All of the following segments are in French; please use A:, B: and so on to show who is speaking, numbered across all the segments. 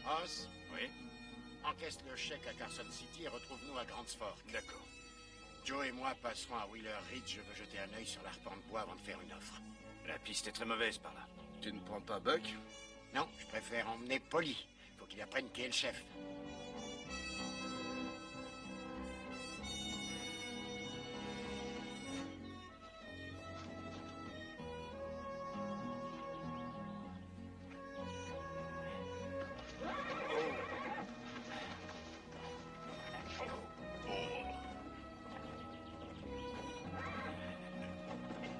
A: Hoss,
B: Oui.
A: encaisse le chèque à Carson City et retrouve-nous à Grants Fork.
B: D'accord.
A: Joe et moi passerons à Wheeler Ridge. Je veux jeter un œil sur l'arpent de bois avant de faire une offre.
B: La piste est très mauvaise par là.
C: Tu ne prends pas Buck?
A: Non, je préfère emmener Polly. Faut qu'il apprenne qui est le chef.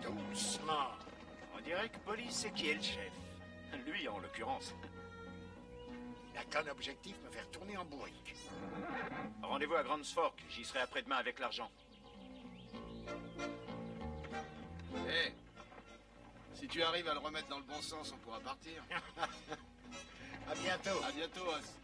A: Doucement.
B: On dirait que Polly sait qui est le chef. Lui, en l'occurrence.
A: Il n'a qu'un objectif, me faire tourner en bourrique.
B: Rendez-vous à Grants Fork. J'y serai après-demain avec l'argent.
C: Hé, si tu arrives à le remettre dans le bon sens, on pourra partir.
A: À bientôt.
C: À bientôt, Hoss.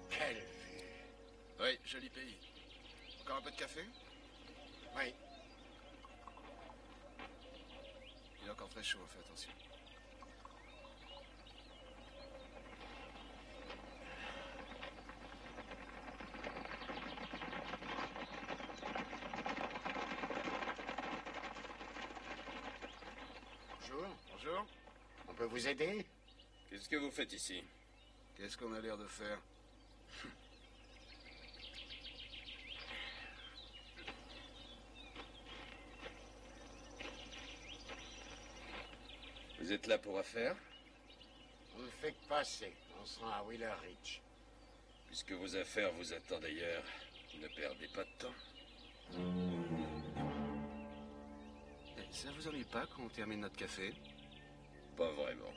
A: Quelle vue.
C: Oui, joli pays. Encore un peu de café?
A: Oui.
C: Il est encore très chaud, fais attention.
A: Bonjour.
C: Bonjour.
A: On peut vous aider?
D: Qu'est-ce que vous faites ici?
C: Qu'est-ce qu'on a l'air de faire?
D: Vous êtes là pour affaires?
A: On ne fait que passer. On se rend à Wheeler Ridge.
D: Puisque vos affaires vous attendent ailleurs, ne perdez pas de temps.
C: Ça vous ennuie pas quand on termine notre café?
D: Pas vraiment.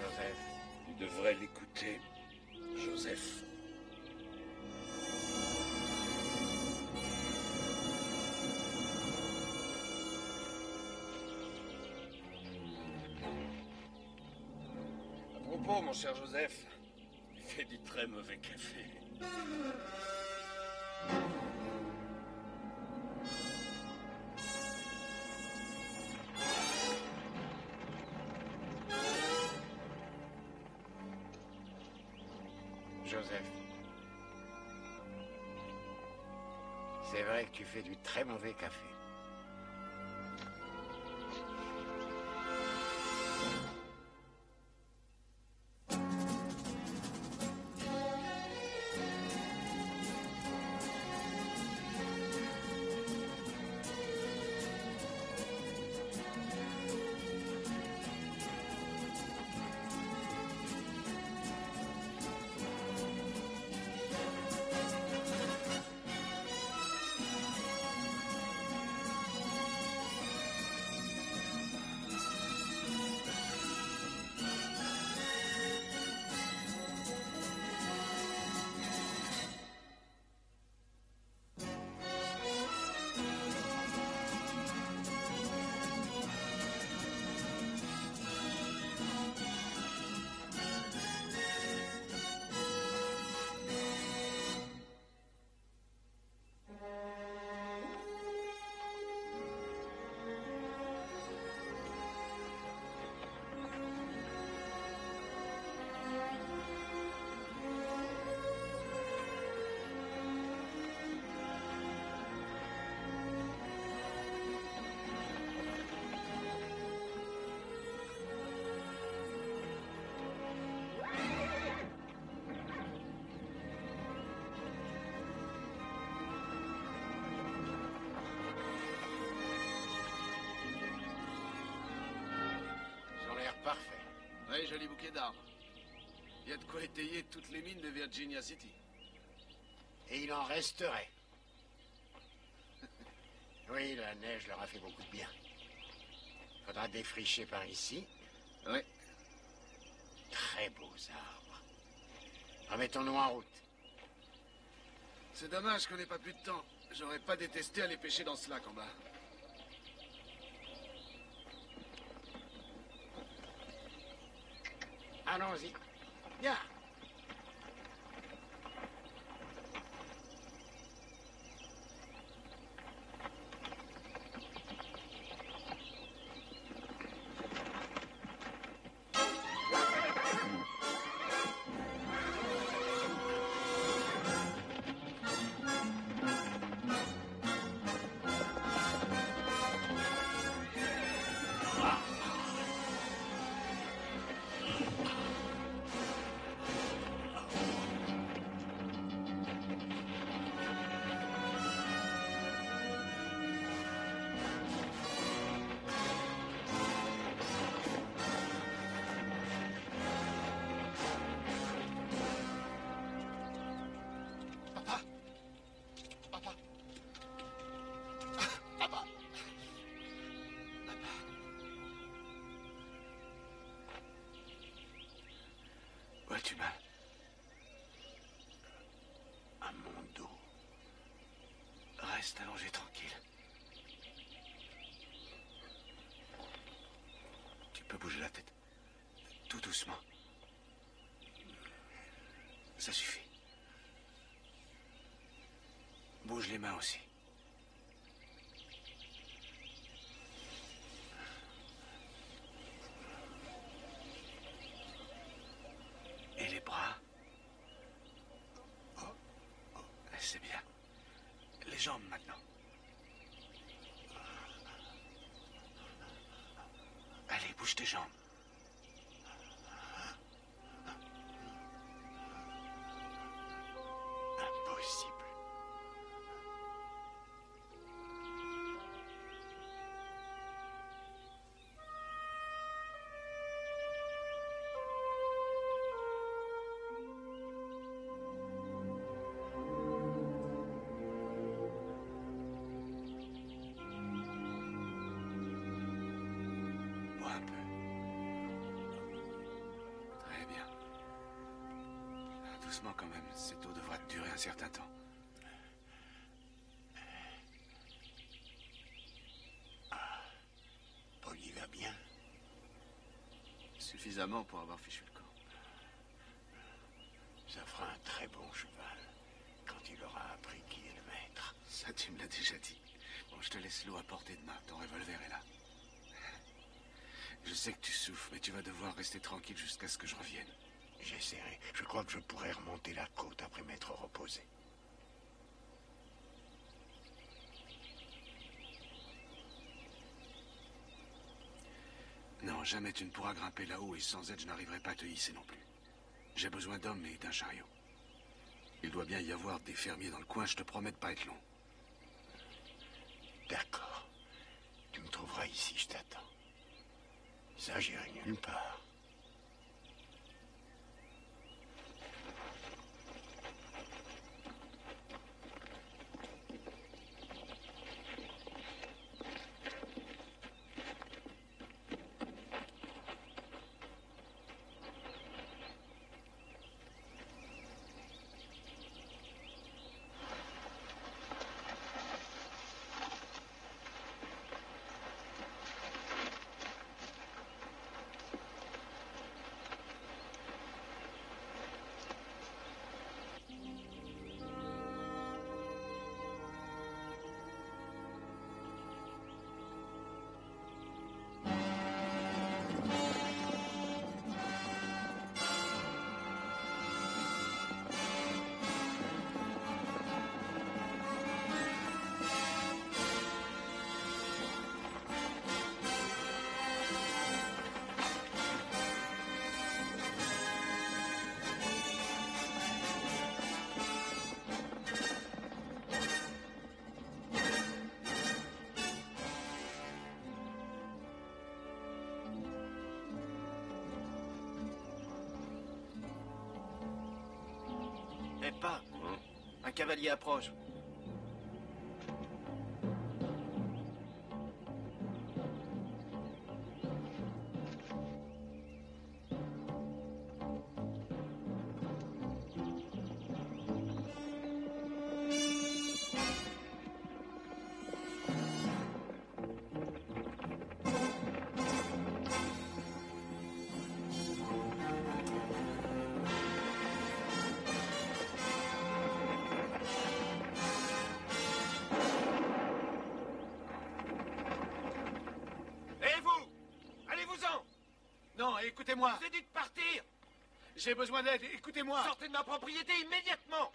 A: Joseph.
D: Tu devrais l'écouter, Joseph. À propos, mon cher Joseph, il fait du très mauvais café.
A: Joseph. C'est vrai que tu fais du très mauvais café. Parfait.
C: Oui, joli bouquet d'arbres. Il y a de quoi étayer toutes les mines de Virginia City.
A: Et il en resterait. Oui, la neige leur a fait beaucoup de bien. Faudra défricher par ici.
C: Oui.
A: Très beaux arbres. Remettons-nous en route.
C: C'est dommage qu'on n'ait pas plus de temps. J'aurais pas détesté aller pêcher dans ce lac en bas.
A: Allons-y. Bien.
C: Où as-tu mal?
A: À mon dos.
C: Reste allongé tranquille. Tu peux bouger la tête. Tout doucement. Ça suffit. Bouge les mains aussi. Et les bras. C'est bien. Les jambes maintenant. Allez, bouge tes jambes.
A: Impossible.
C: Bois un peu. Très bien. Doucement quand même, cette eau devra durer un certain temps.
A: Polly va bien.
C: Suffisamment pour avoir fichu le camp.
A: Ça fera un très bon cheval quand il aura appris qui est le maître.
C: Ça, tu me l'as déjà dit. Bon, je te laisse l'eau à portée de main. Ton revolver est là. Je sais que tu souffres, mais tu vas devoir rester tranquille jusqu'à ce que je revienne.
A: J'essaierai. Je crois que je pourrai remonter la côte après m'être reposé.
C: Non, jamais tu ne pourras grimper là-haut et sans aide, je n'arriverai pas à te hisser non plus. J'ai besoin d'hommes et d'un chariot. Il doit bien y avoir des fermiers dans le coin, je te promets de pas être long.
A: D'accord. Tu me trouveras ici, je t'attends. Ça, j'irai nulle part.
B: Eh pas. Un cavalier approche.
C: moi, écoutez-moi.
D: Je vous ai dit de partir.
C: J'ai besoin d'aide, écoutez-moi.
D: Sortez de ma propriété immédiatement.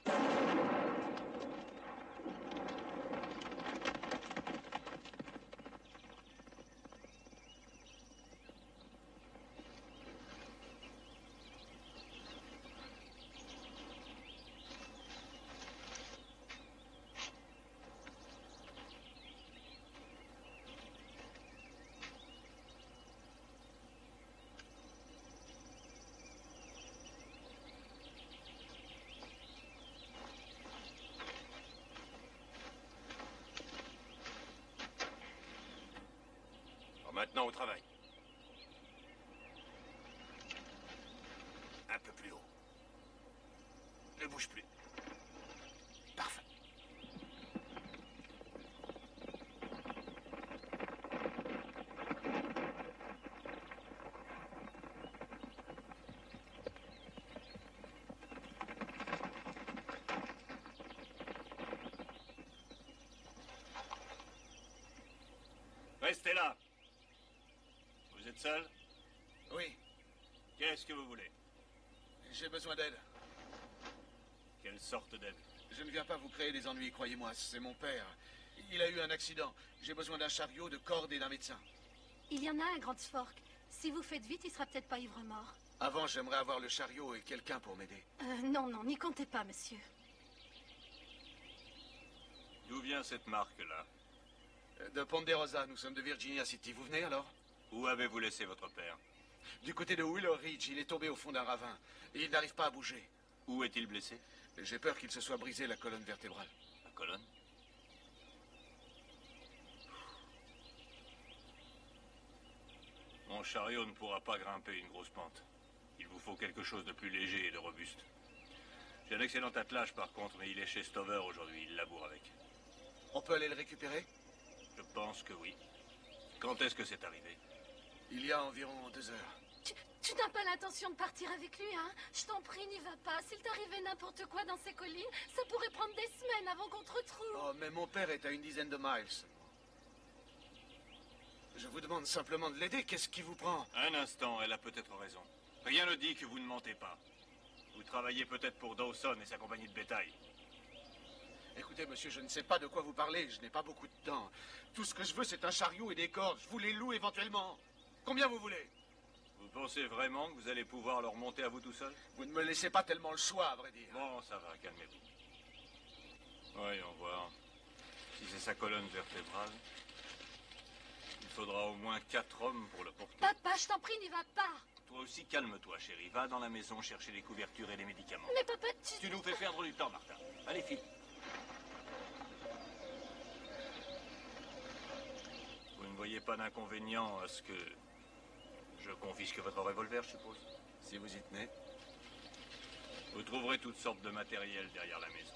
D: Maintenant au travail. Un peu plus haut. Ne bouge plus. Parfait. Restez là. Vous êtes seul?
C: Oui,
D: Qu'est-ce que vous voulez?
C: j'ai besoin d'aide.
D: Quelle sorte d'aide?
C: Je ne viens pas vous créer des ennuis, croyez-moi, c'est mon père. Il a eu un accident. J'ai besoin d'un chariot, de cordes et d'un médecin.
E: Il y en a un, Grand Fork. Si vous faites vite, il sera peut-être pas ivre-mort.
C: Avant, j'aimerais avoir le chariot et quelqu'un pour m'aider.
E: Non, non, n'y comptez pas, monsieur.
D: D'où vient cette marque-là?
C: De Ponderosa, nous sommes de Virginia City. Vous venez alors?
D: Où avez-vous laissé votre père?
C: Du côté de Willow Ridge, il est tombé au fond d'un ravin. Et il n'arrive pas à bouger.
D: Où est-il blessé?
C: J'ai peur qu'il se soit brisé la colonne vertébrale.
D: La colonne? Mon chariot ne pourra pas grimper une grosse pente. Il vous faut quelque chose de plus léger et de robuste. J'ai un excellent attelage par contre, mais il est chez Stover aujourd'hui, il laboure avec.
C: On peut aller le récupérer?
D: Je pense que oui. Quand est-ce que c'est arrivé?
C: Il y a environ 2 heures.
E: Tu n'as pas l'intention de partir avec lui, hein? Je t'en prie, n'y va pas. S'il t'arrivait n'importe quoi dans ces collines, ça pourrait prendre des semaines avant qu'on te retrouve.
C: Oh, mais mon père est à une dizaine de miles seulement. Je vous demande simplement de l'aider. Qu'est-ce qui vous prend?
D: Un instant, elle a peut-être raison. Rien ne dit que vous ne mentez pas. Vous travaillez peut-être pour Dawson et sa compagnie de bétail.
C: Écoutez, monsieur, je ne sais pas de quoi vous parlez. Je n'ai pas beaucoup de temps. Tout ce que je veux, c'est un chariot et des cordes. Je vous les loue éventuellement. Combien vous voulez?
D: Vous pensez vraiment que vous allez pouvoir leur monter à vous tout seul?
C: Vous ne me laissez pas tellement le choix, à vrai dire.
D: Bon, ça va, calmez-vous. Voyons voir. Si c'est sa colonne vertébrale, il faudra au moins 4 hommes pour le porter.
E: Papa, je t'en prie, n'y va pas.
D: Toi aussi, calme-toi, chérie. Va dans la maison chercher les couvertures et les médicaments.
E: Mais papa,
D: Tu nous fais perdre du temps, Martha. Allez, file. Vous ne voyez pas d'inconvénient à ce que je confisque votre revolver, je suppose?
C: Si vous y tenez.
D: Vous trouverez toutes sortes de matériel derrière la maison.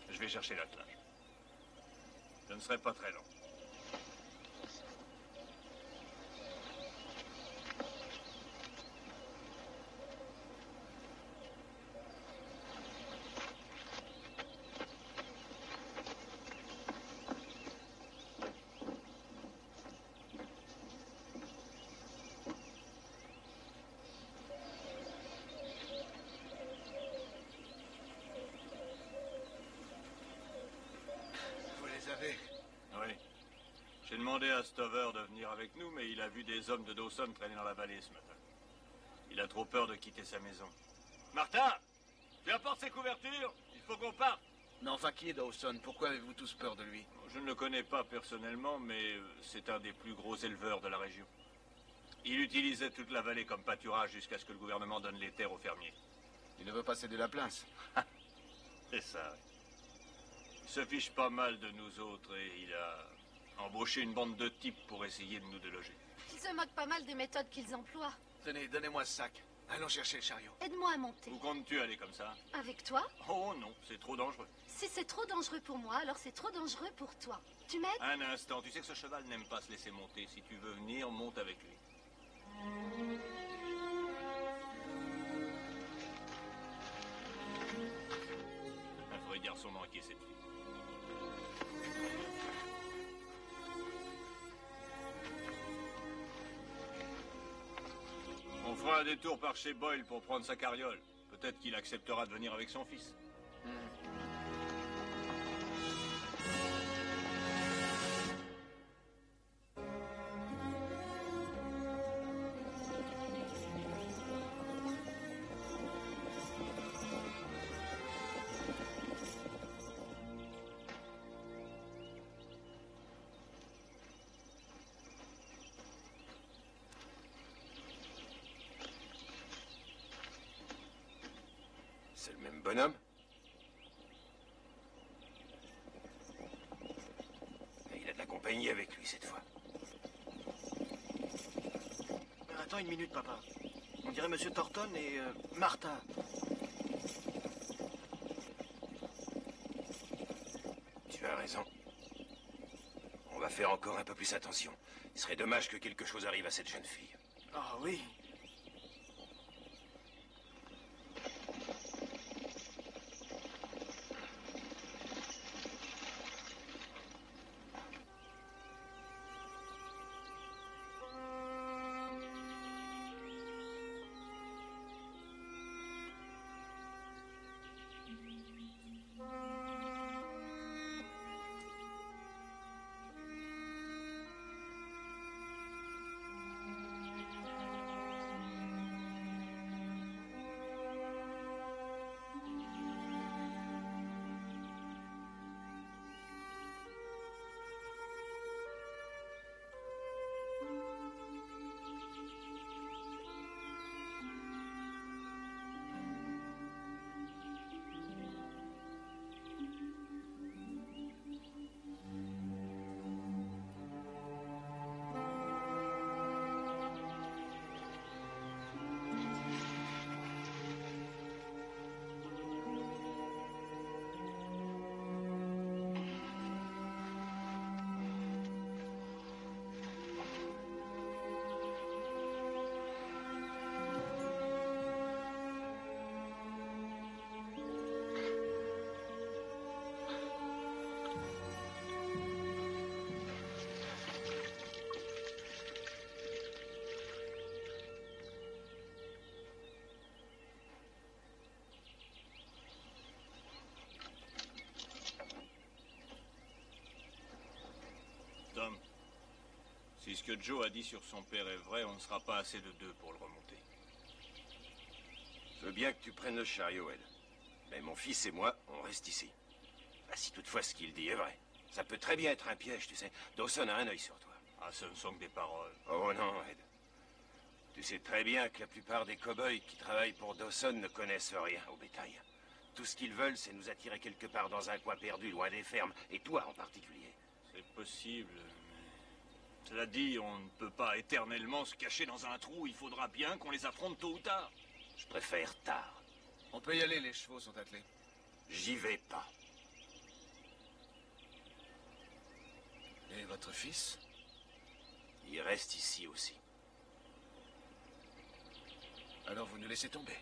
D: Je vais chercher l'attelage. Je ne serai pas très long.
C: Vous les avez?
D: Oui. J'ai demandé à Stover de venir avec nous, mais il a vu des hommes de Dawson traîner dans la vallée ce matin. Il a trop peur de quitter sa maison. Martha! Tu apportes ces couvertures? Il faut qu'on parte.
C: Mais enfin, qui est Dawson? Pourquoi avez-vous tous peur de lui?
D: Je ne le connais pas personnellement, mais c'est un des plus gros éleveurs de la région. Il utilisait toute la vallée comme pâturage jusqu'à ce que le gouvernement donne les terres aux fermiers.
C: Il ne veut pas céder la place.
D: C'est ça, oui. Il se fiche pas mal de nous autres et il a embauché une bande de types pour essayer de nous déloger.
E: ils se moquent pas mal des méthodes qu'ils emploient.
C: Tenez, donnez-moi ce sac. Allons chercher le chariot.
E: Aide-moi à monter.
D: Où comptes-tu aller comme ça?
E: Avec toi?
D: Oh non, c'est trop dangereux.
E: Si c'est trop dangereux pour moi, alors c'est trop dangereux pour toi. Tu m'aides?
D: Un instant, tu sais que ce cheval n'aime pas se laisser monter. Si tu veux venir, monte avec lui. Un vrai garçon manqué cette fille. un détour par chez Boyle pour prendre sa carriole. Peut-être qu'il acceptera de venir avec son fils.
A: C'est le même bonhomme? Et il a de la compagnie avec lui cette fois.
B: Attends une minute, papa. On dirait Monsieur Thornton et Martha.
A: Tu as raison. On va faire encore un peu plus attention. Il serait dommage que quelque chose arrive à cette jeune fille.
B: Ah oui.
D: Tom, si ce que Joe a dit sur son père est vrai, on ne sera pas assez de deux pour le remonter.
A: Je veux bien que tu prennes le chariot, Ed. Mais mon fils et moi, on reste ici. Ah, si toutefois ce qu'il dit est vrai. Ça peut très bien être un piège, tu sais. Dawson a un œil sur toi.
D: Ah, ce ne sont que des paroles.
A: Oh non, Ed. Tu sais très bien que la plupart des cow-boys qui travaillent pour Dawson ne connaissent rien au bétail. Tout ce qu'ils veulent, c'est nous attirer quelque part dans un coin perdu, loin des fermes. Et toi en particulier.
D: C'est possible, mais... Cela dit, on ne peut pas éternellement se cacher dans un trou. Il faudra bien qu'on les affronte tôt ou tard.
A: Je préfère tard.
C: On peut y aller, les chevaux sont attelés.
A: J'y vais pas.
C: Et votre fils?
A: Il reste ici aussi.
C: Alors vous nous laissez tomber.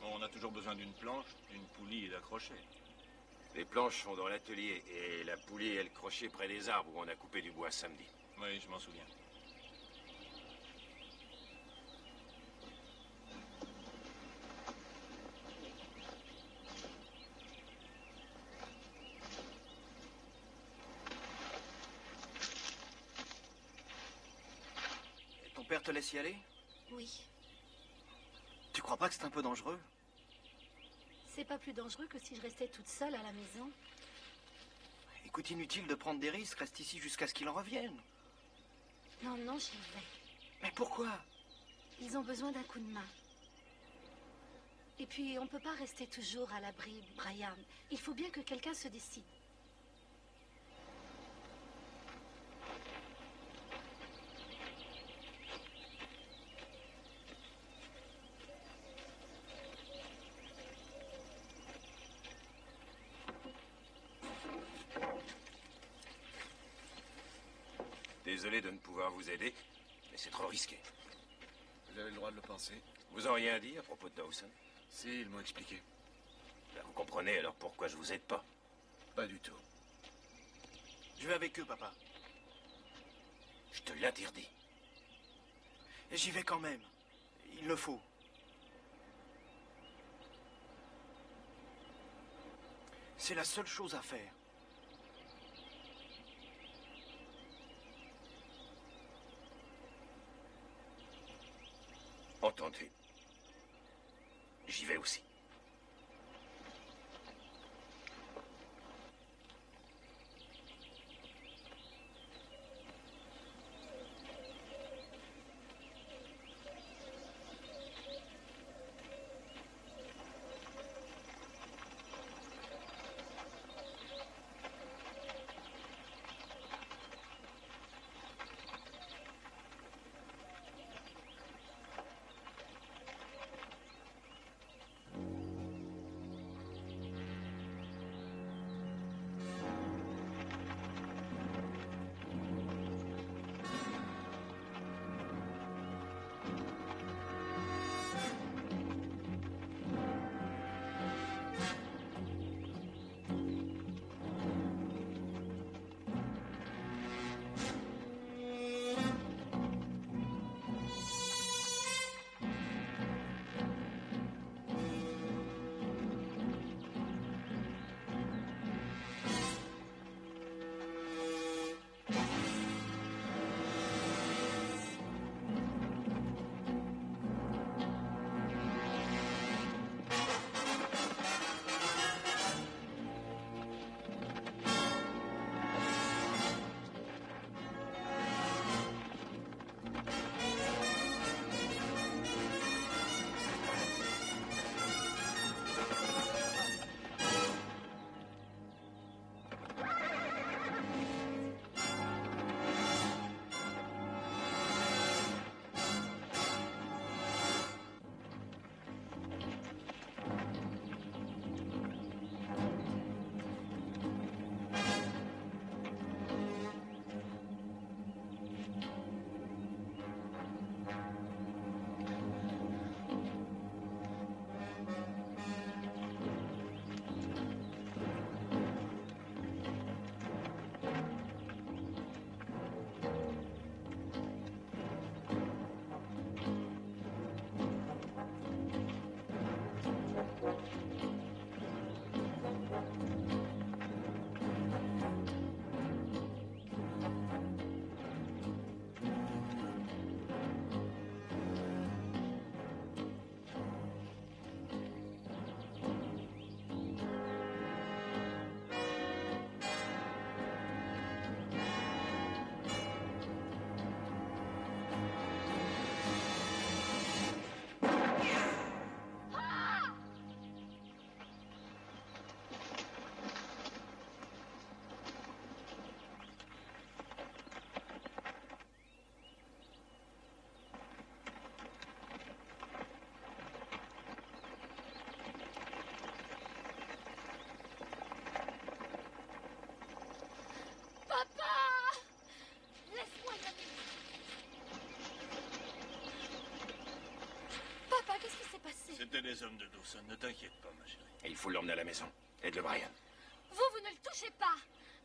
D: Bon, on a toujours besoin d'une planche, d'une poulie et d'accrocher.
A: Les planches sont dans l'atelier et la poulie est le crochet près des arbres où on a coupé du bois samedi.
D: Oui, je m'en souviens.
B: Et ton père te laisse y aller?
E: Oui.
B: Tu crois pas que c'est un peu dangereux?
E: C'est pas plus dangereux que si je restais toute seule à la maison.
B: Écoute, inutile de prendre des risques. Reste ici jusqu'à ce qu'il en revienne.
E: Non, non, j'y vais.
B: Mais pourquoi?
E: Ils ont besoin d'un coup de main. Et puis, on peut pas rester toujours à l'abri, Brian. Il faut bien que quelqu'un se décide.
A: Désolé de ne pouvoir vous aider, mais c'est trop risqué.
C: Vous avez le droit de le penser.
A: Vous en rien dit à propos de Dawson?
C: Si, ils m'ont expliqué.
A: Ben, vous comprenez alors pourquoi je vous aide pas.
C: Pas du tout.
B: Je vais avec eux, papa.
A: Je te l'interdis.
B: J'y vais quand même. Il le faut. C'est la seule chose à faire.
A: Entendu. J'y vais aussi.
D: C'était les hommes de Dawson, ne t'inquiète pas, ma chérie.
A: Et il faut l'emmener à la maison. Aide-le, Brian.
E: Vous ne le touchez pas.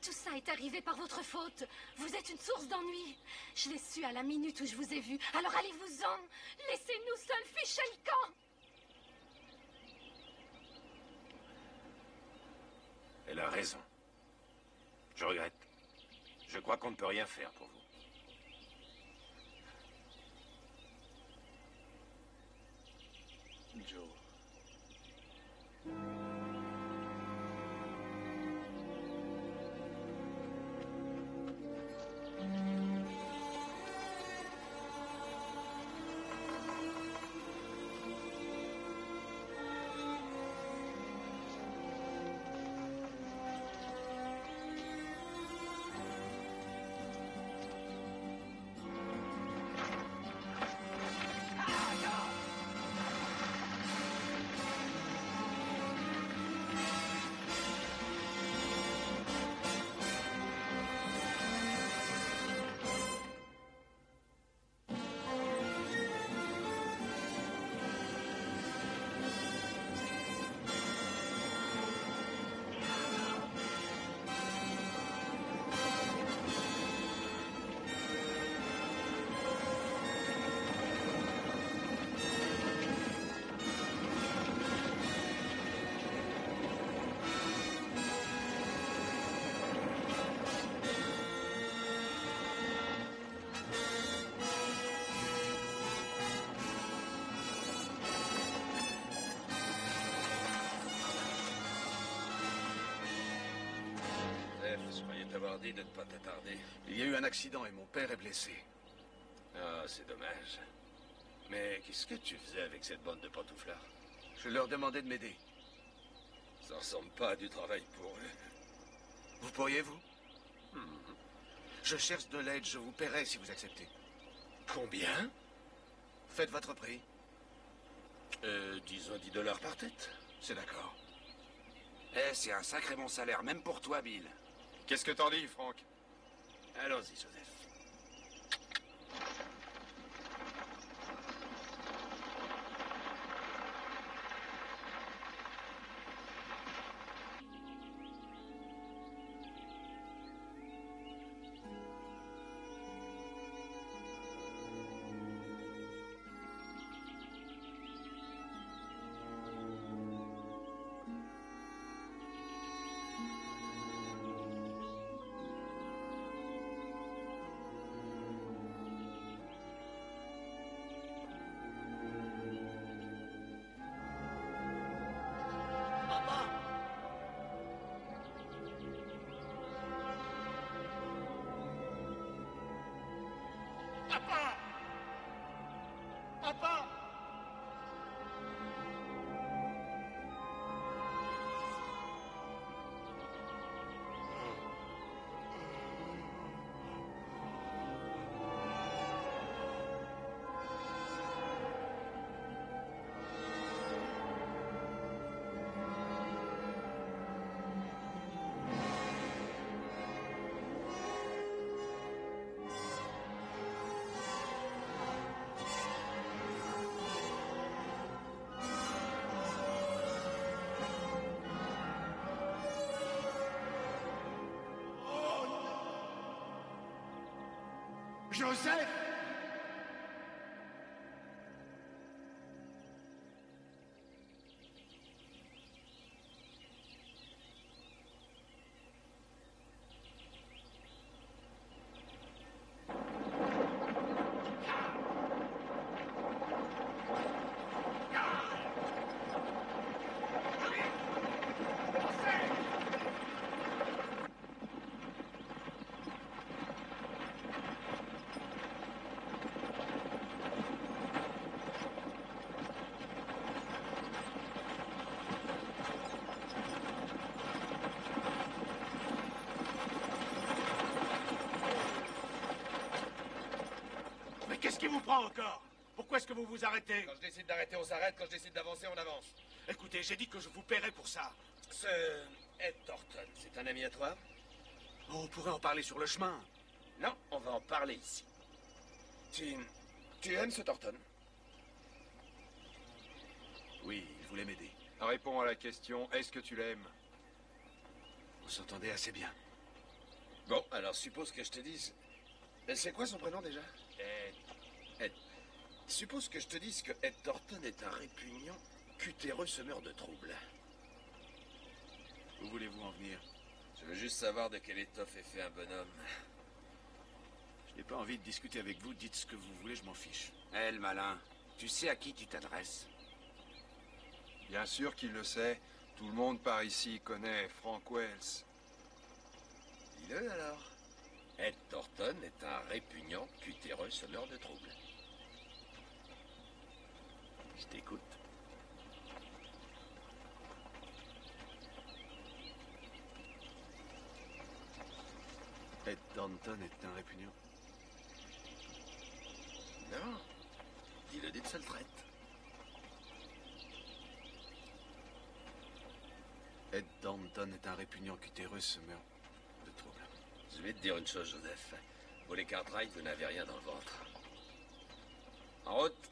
E: Tout ça est arrivé par votre faute. Vous êtes une source d'ennui. Je l'ai su à la minute où je vous ai vu. Alors allez-vous-en. Laissez-nous seuls ficher le camp.
A: Elle a raison. Je regrette. Je crois qu'on ne peut rien faire pour vous.
D: Joe.
A: t'avoir dit de ne pas t'attarder.
C: Il y a eu un accident et mon père est blessé.
A: Ah, c'est dommage. Mais qu'est-ce que tu faisais avec cette bande de pantouflards?
C: Je leur demandais de m'aider.
A: Ça ressemble pas à du travail pour eux.
C: Vous pourriez, vous? Je cherche de l'aide, je vous paierai si vous acceptez.
A: Combien?
C: Faites votre prix.
A: Disons $10 par tête.
C: C'est d'accord.
F: Eh, c'est un sacré bon salaire, même pour toi, Bill.
G: Qu'est-ce que t'en dis, Franck?
A: Allons-y, Joseph.
C: Joseph!
H: Qu'est-ce qui vous prend encore? Pourquoi est-ce que vous vous arrêtez?
A: Quand je décide d'arrêter, on s'arrête. Quand je décide d'avancer, on avance.
H: Écoutez, j'ai dit que je vous paierais pour ça.
A: Ce Ed Thornton, c'est un ami à toi?
H: Oh, on pourrait en parler sur le chemin.
A: Non, on va en parler ici. Tu aimes ce Thornton?
C: Oui, il voulait m'aider.
G: Réponds à la question, est-ce que tu l'aimes?
C: On s'entendait assez bien.
A: Bon, alors suppose que je te dise... C'est quoi son prénom déjà? Ed. Suppose que je te dise que Ed Thornton est un répugnant, cutéreux semeur de troubles.
C: Où voulez-vous en venir?
A: Je veux juste savoir de quelle étoffe est fait un bonhomme.
C: Je n'ai pas envie de discuter avec vous, dites ce que vous voulez, je m'en fiche.
F: Eh, le malin, tu sais à qui tu t'adresses?
G: Bien sûr qu'il le sait. Tout le monde par ici connaît Frank Wells.
A: Dis-le alors. Ed Thornton est un répugnant, cutéreux semeur de troubles.
C: Je t'écoute. Ed Thornton est un répugnant.
A: Non. Dis-le d'une seule traite.
C: Ed Thornton est un répugnant cutéreux semeur de troubles.
A: Je vais te dire une chose, Joseph. Pour les Cartwright, vous n'avez rien dans le ventre. En route.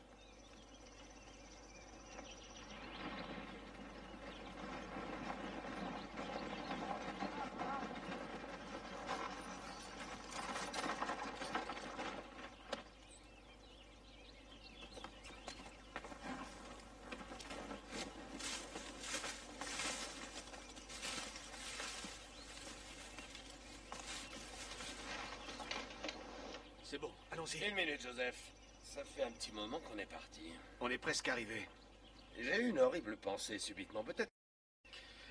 H: C'est bon, allons-y.
A: Une minute, Joseph. Ça fait un petit moment qu'on est parti.
C: On est presque arrivé.
A: J'ai eu une horrible pensée subitement. Peut-être...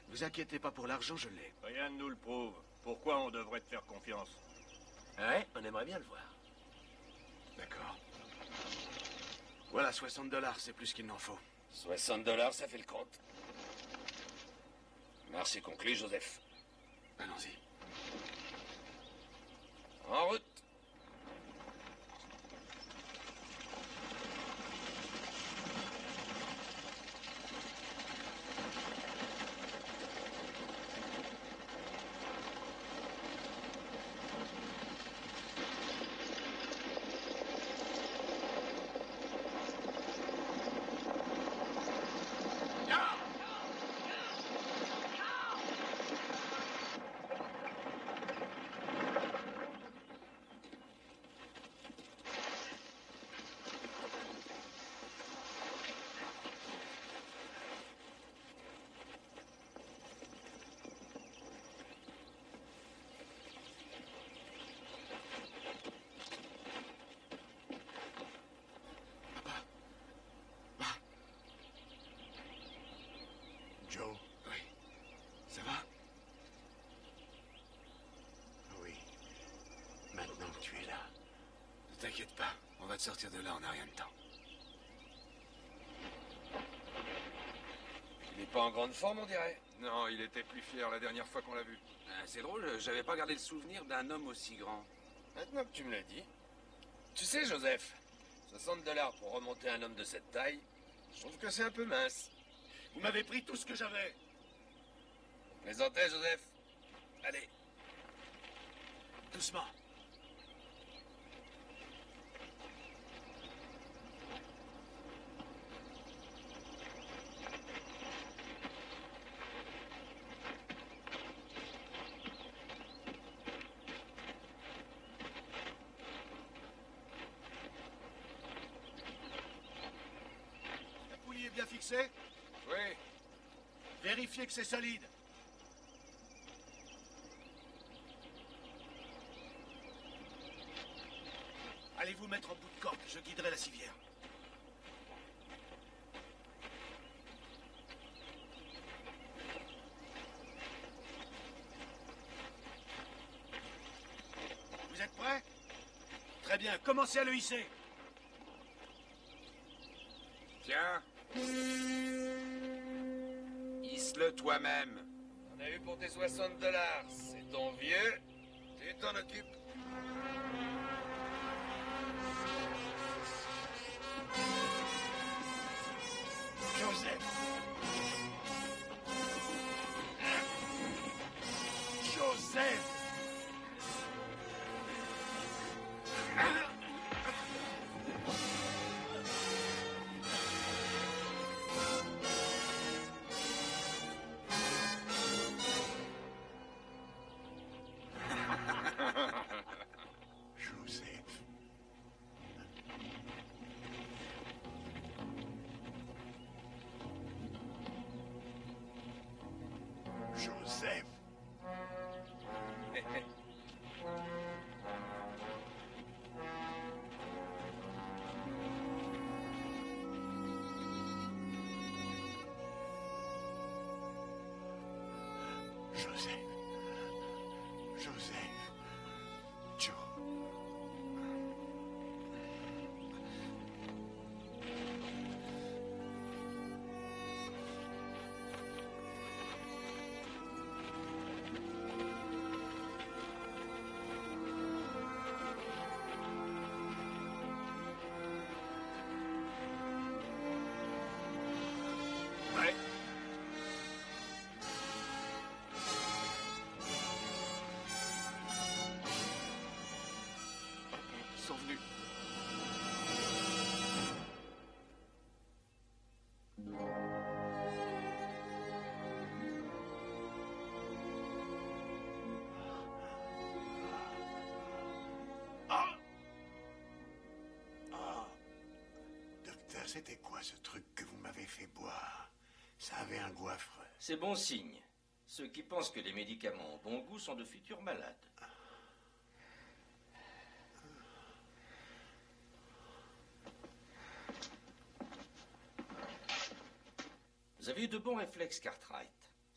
C: Vous inquiétez pas pour l'argent, je l'ai.
D: Rien ne nous le prouve. Pourquoi on devrait te faire confiance?
I: Ouais, on aimerait bien le voir.
C: D'accord. Voilà, $60, c'est plus qu'il n'en faut.
F: $60, ça fait le compte. Marché conclu, Joseph.
C: Allons-y.
F: En route.
C: Joe? Oui. Ça va? Oui. Maintenant que tu es là. Ne t'inquiète pas, on va te sortir de là en un rien de temps.
F: Il n'est pas en grande forme, on dirait.
G: Non, il était plus fier la dernière fois qu'on l'a vu.
F: C'est drôle, j'avais pas gardé le souvenir d'un homme aussi grand. Maintenant que tu me l'as dit. Tu sais, Joseph, $60 pour remonter un homme de cette taille, je trouve que c'est un peu mince.
H: Vous m'avez pris tout ce que j'avais.
F: Plaisantais, Joseph. Allez.
H: Doucement. La poulie est bien fixée?
G: Oui,
H: Vérifiez que c'est solide. Allez vous mettre en bout de corde, je guiderai la civière. Vous êtes prêts? Très bien, commencez à le hisser.
F: Tiens. Hisse-le toi-même. On a eu pour tes $60. C'est ton vieux. Tu t'en occupes.
H: Joseph. Joseph. Joseph. Joseph. Joseph. Joseph. Joe.
G: ouais. Ils sont venus.
H: Docteur, c'était quoi ce truc que vous m'avez fait boire? Ça avait un goût affreux.
J: C'est bon signe. Ceux qui pensent que les médicaments ont bon goût sont de futurs malades. Vous avez eu de bons réflexes, Cartwright.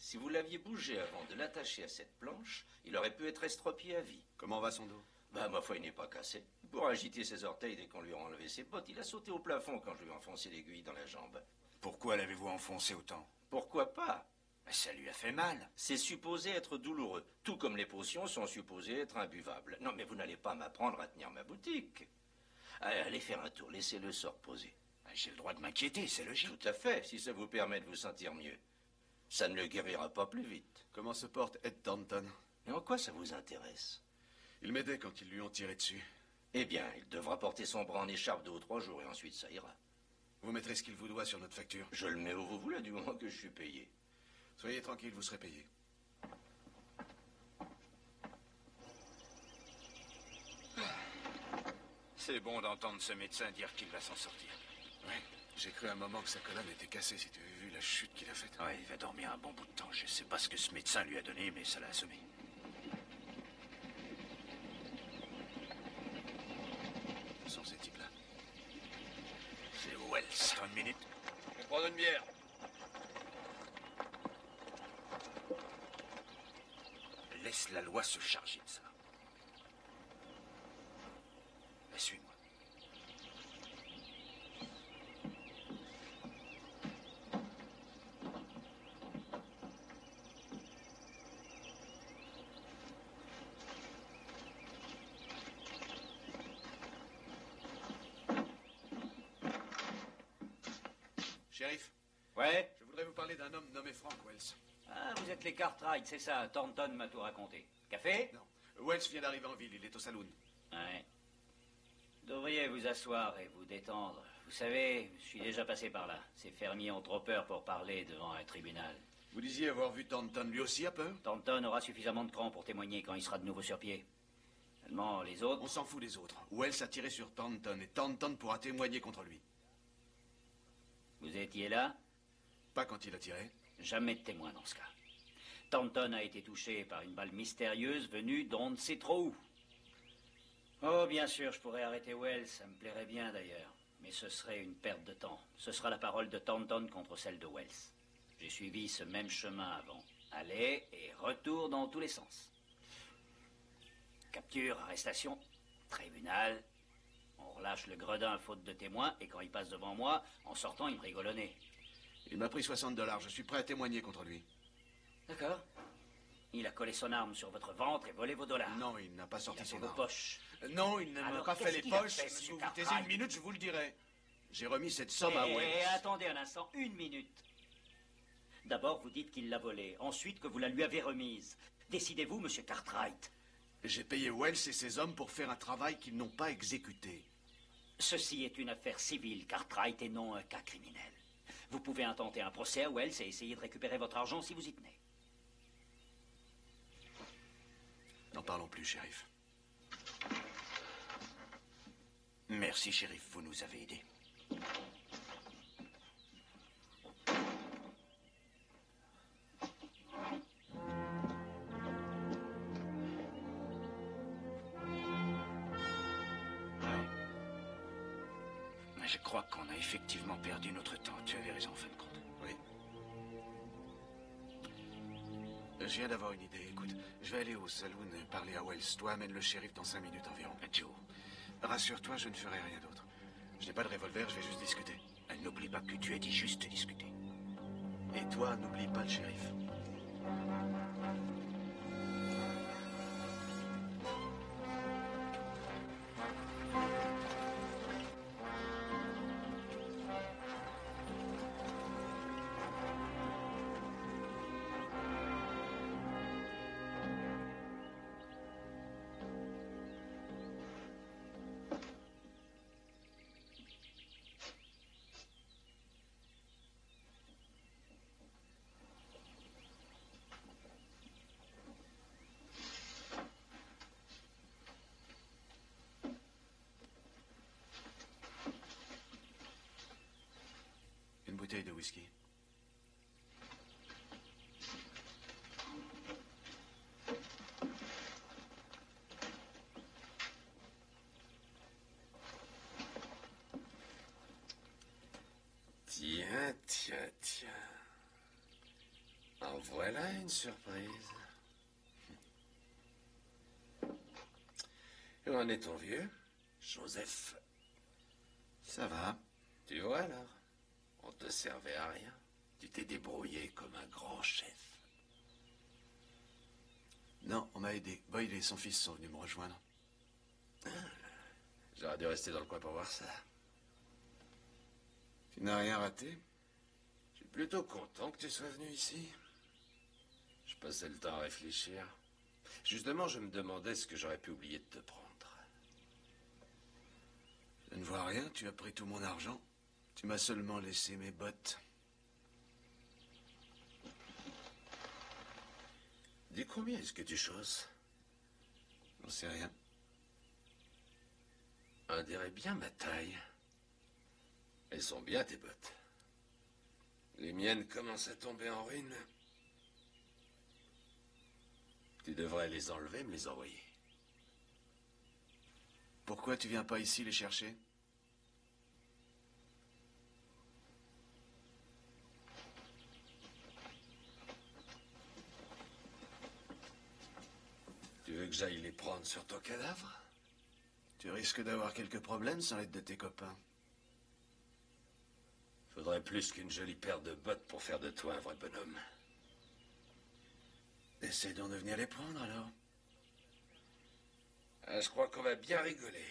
J: Si vous l'aviez bougé avant de l'attacher à cette planche, il aurait pu être estropié à vie.
C: Comment va son dos?
J: Bah, ma foi, il n'est pas cassé. Pour agiter ses orteils dès qu'on lui a enlevé ses bottes, il a sauté au plafond quand je lui ai enfoncé l'aiguille dans la jambe.
K: Pourquoi l'avez-vous enfoncé autant?
J: Pourquoi pas?
K: Ça lui a fait mal.
J: C'est supposé être douloureux, tout comme les potions sont supposées être imbuvables. Non, mais vous n'allez pas m'apprendre à tenir ma boutique. Allez faire un tour, laissez le sort poser.
K: J'ai le droit de m'inquiéter, c'est logique.
J: Tout à fait, si ça vous permet de vous sentir mieux. Ça ne le guérira pas plus vite.
C: Comment se porte Ed Thornton?
J: Et en quoi ça vous intéresse?
C: Il m'aidait quand ils lui ont tiré dessus.
J: Eh bien, il devra porter son bras en écharpe 2 ou 3 jours et ensuite ça ira.
C: Vous mettrez ce qu'il vous doit sur notre facture?
J: Je le mets où vous voulez du moment que je suis payé.
C: Soyez tranquille, vous serez payé.
K: C'est bon d'entendre ce médecin dire qu'il va s'en sortir.
C: Oui, j'ai cru un moment que sa colonne était cassée si tu avais vu la chute qu'il a faite.
K: Ouais, il va dormir un bon bout de temps. Je sais pas ce que ce médecin lui a donné, mais ça l'a assommé.
C: Ce sont ces types-là.
K: C'est Wells. Attends une minute.
F: Je vais prendre une bière.
K: Laisse la loi se charger de ça. Suis-moi.
C: Shérif.
L: Ouais?
C: Je voudrais vous parler d'un homme nommé Frank Wells.
L: Ah, vous êtes les Cartwright, c'est ça. Thornton m'a tout raconté. Café?
C: Non. Wells vient d'arriver en ville, il est au saloon.
L: Ouais. Vous devriez vous asseoir et vous détendre. Vous savez, je suis déjà passé par là. Ces fermiers ont trop peur pour parler devant un tribunal.
C: Vous disiez avoir vu Thornton, lui aussi a peur?
L: Thornton aura suffisamment de cran pour témoigner quand il sera de nouveau sur pied. Seulement, les autres...
C: On s'en fout des autres. Wells a tiré sur Thornton et Thornton pourra témoigner contre lui.
L: Vous étiez là?
C: Pas quand il a tiré.
L: Jamais de témoin dans ce cas. Thornton a été touché par une balle mystérieuse venue d'on ne sait trop où. Oh, bien sûr, je pourrais arrêter Wells, ça me plairait bien d'ailleurs. Mais ce serait une perte de temps. Ce sera la parole de Thornton contre celle de Wells. J'ai suivi ce même chemin avant. Aller et retour dans tous les sens. Capture, arrestation, tribunal. On relâche le gredin faute de témoin et quand il passe devant moi, en sortant, il me rigole au nez.
C: Il m'a pris $60. Je suis prêt à témoigner contre lui.
L: D'accord. Il a collé son arme sur votre ventre et volé vos dollars.
C: Non, il n'a pas sorti son arme.
L: Vos poches.
C: Non, il ne m'a pas fait les poches. Si vous vous taisez une minute, je vous le dirai. J'ai remis cette somme à Wells.
L: Attendez un instant, une minute. D'abord, vous dites qu'il l'a volée. Ensuite, que vous la lui avez remise. Décidez-vous, monsieur Cartwright.
C: J'ai payé Wells et ses hommes pour faire un travail qu'ils n'ont pas exécuté.
L: Ceci est une affaire civile, Cartwright, et non un cas criminel. Vous pouvez intenter un procès à Wells et essayer de récupérer votre argent si vous y tenez.
C: N'en parlons plus, shérif.
K: Merci, shérif, vous nous avez aidés. Je crois qu'on a effectivement perdu notre temps. Tu avais raison, en fin de compte.
C: Oui. Je viens d'avoir une idée. Écoute, je vais aller au saloon et parler à Wells. Toi, amène le shérif dans 5 minutes environ.
K: Joe.
C: Rassure-toi, je ne ferai rien d'autre. Je n'ai pas de revolver, je vais juste discuter.
K: N'oublie pas que tu as dit juste discuter.
C: Et toi, n'oublie pas le shérif. Une bouteille de whisky.
F: Tiens. En Voilà une surprise. Et où en est ton vieux, Joseph?
C: Ça va.
F: Tu vois alors, on te servait à rien. Tu t'es débrouillé comme un grand chef.
C: Non, on m'a aidé. Boyle et son fils sont venus me rejoindre.
F: J'aurais dû rester dans le coin pour voir ça.
C: Tu n'as rien raté?
F: Je suis plutôt content que tu sois venu ici. Je passais le temps à réfléchir. Justement, je me demandais ce que j'aurais pu oublier de te prendre.
C: Je ne vois rien, tu as pris tout mon argent. Tu m'as seulement laissé mes bottes.
F: Dis combien est-ce que tu chausses?
C: J'en sais rien.
F: On dirait bien ma taille. Elles sont bien tes bottes. Les miennes commencent à tomber en ruine. Tu devrais les enlever et me les envoyer.
C: Pourquoi tu viens pas ici les chercher?
F: Tu veux que j'aille les prendre sur ton cadavre?
C: Tu risques d'avoir quelques problèmes sans l'aide de tes copains.
F: Faudrait plus qu'une jolie paire de bottes pour faire de toi un vrai bonhomme.
C: Essaie donc de venir les prendre alors.
F: Ah, je crois qu'on va bien rigoler.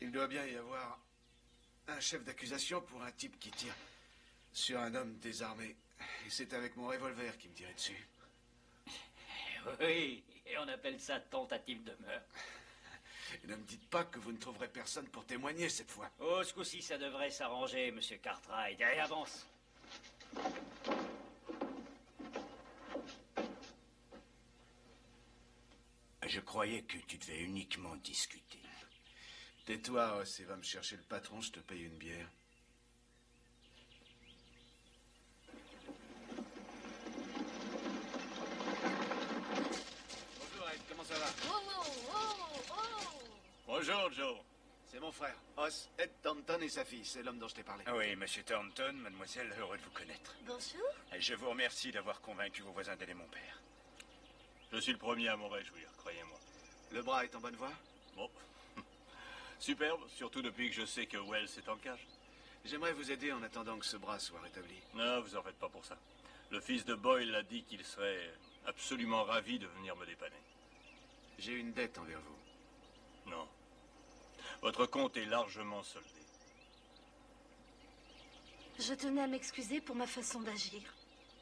C: Il doit bien y avoir un chef d'accusation pour un type qui tire sur un homme désarmé. Et c'est avec mon revolver qu'il me tirait dessus.
L: Oui, et on appelle ça tentative de meurtre.
C: Et ne me dites pas que vous ne trouverez personne pour témoigner cette fois.
L: Oh, ce coup-ci, ça devrait s'arranger, monsieur Cartwright. Allez, avance.
K: Je croyais que tu devais uniquement discuter.
C: Tais-toi, Ross, et va me chercher le patron, je te paye une bière.
B: Bonjour, Ed, comment ça va?
H: Bonjour, Joe.
B: C'est mon frère, Os, Ed Thornton et sa fille, c'est l'homme dont je t'ai parlé.
K: Ah oui, monsieur Thornton, mademoiselle, heureux de vous connaître.
E: Bonjour.
K: Je vous remercie d'avoir convaincu vos voisins d'aller mon père.
D: Je suis le premier à m'en réjouir, croyez-moi.
B: Le bras est en bonne voie?
D: Bon. Superbe, surtout depuis que je sais que Wells est en cage.
B: J'aimerais vous aider en attendant que ce bras soit rétabli.
D: Non, vous en faites pas pour ça. Le fils de Boyle a dit qu'il serait absolument ravi de venir me dépanner.
B: J'ai une dette envers vous.
D: Non. Votre compte est largement soldé.
E: Je tenais à m'excuser pour ma façon d'agir.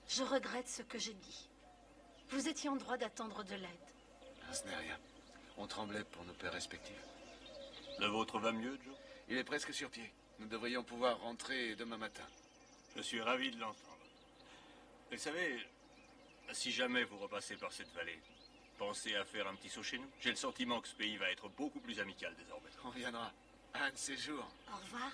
E: Je regrette ce que j'ai dit. Vous étiez en droit d'attendre de l'aide.
C: Ah, ce n'est rien. On tremblait pour nos pères respectifs.
D: Le vôtre va mieux, Joe?
C: Il est presque sur pied. Nous devrions pouvoir rentrer demain matin.
D: Je suis ravi de l'entendre. Vous savez, si jamais vous repassez par cette vallée, pensez à faire un petit saut chez nous. J'ai le sentiment que ce pays va être beaucoup plus amical désormais.
C: On viendra. Un de ces jours.
E: Au revoir.